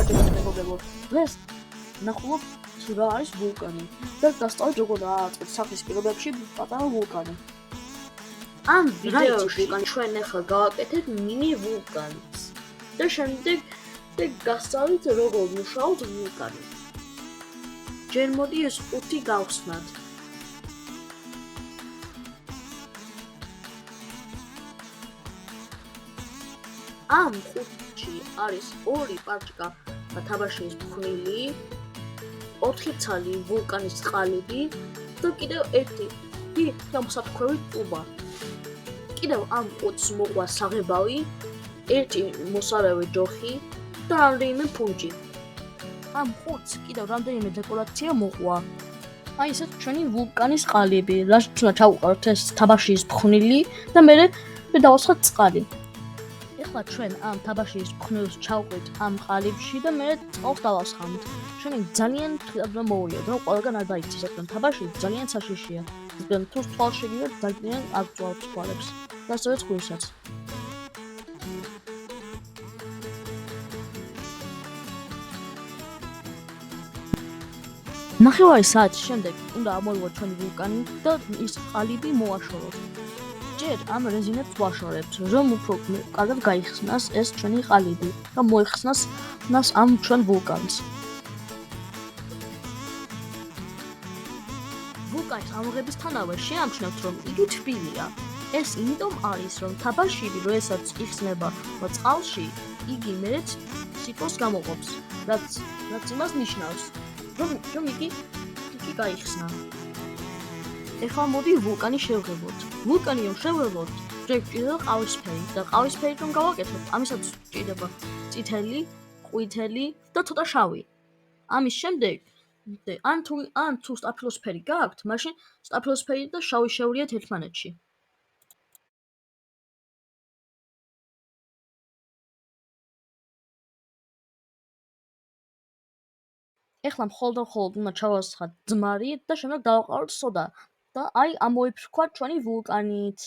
გადაგებთ მეგობრებო. დღეს ნახულობ რა არის ვულკანი და დასწავლეთ როგორ ააწყოთ სახლის პირობებში პატარა ვულკანი. ამ ვიდეოში ჩვენ ახლა გავაკეთეთ მინი ვულკანს და შემდეგ გასწავლით როგორ მუშაობს ვულკანი. ჯერ მოდი ეს 5 გავხსნათ. ამ 5-ში არის 2 პარჩკა თაბაშირის ფხვნილი, 4 ცალი ვულკანის წყალები და კიდევ 1 დიდი გამოსაფქვევი ტუბა. კიდევ ამ 5-ს მოყვა საღებავი, 1 მოსარავი ჯოხი და რამდენიმე ფუნჯი. ამ 5-ს კიდევ რამდენიმე დეკორაცია მოყვა. აი ესეთ ჩვენი ვულკანის ყალიბი, რაც უნდა ჩავუყაროთ ეს თაბაშირის ფხვნილი და მერე დავასხოთ წყალი. ეხლა ჩვენ ამ თაბაშირის ფხვნილს ჩავყვით ამ ყალიბში და მერე წყალს დავასხამთ. ჩვენი ძალიან ფრთხილად მოვიოთ, რომ ყველგან არ დაიცის, რადგან თაბაშირი ძალიან საშიშია. რადგან თუ წყალს შეგივართ, ძალიან აღწვავთ თვალებს. და ასევე ხვირსაც. ნახევარი საათის შემდეგ უნდა ამოვიღოთ ჩვენი ვულკანი და ის ყალიბი მოვაშოროთ. ჯერ ამ რეზინებს ვაშორებთ, რომ უფრო კარგად გაიხსნას ეს ჩვენი ყალიბი და მოიხსნას ამ ჩვენ ვულკანს. ვულკანის ამოღებისთანავე შეამჩნევთ, რომ იგი თბილია. ეს იმიტომ არის, რომ თაბაშირი როდესაც იხსნება წყალში, იგი მერეც სითბოს გამოყოფს, რაც იმას ნიშნავს, რომ იგი გაიხსნა. ეხლა მოდი ვულკანი შევღებოთ. ვულკანი რომ შევღებოთ, ჯერ გვჭირდება ყავისფერი და ყავისფერი რომ გავაკეთოთ, ამისაც გვჭირდება წითელი, ყვითელი და ცოტა შავი. ამის შემდეგ ან თუ სტაფილოსფერი გაქვთ, მაშინ სტაფილოსფერი და შავი შევრიეთ ერთმანეთში. ეხლა მხოლოდ უნდა ჩავასხათ ძმარი და შემდეგ დავაყაროთ სოდა და აი ამოიფრქვა ჩვენი ვულკანით.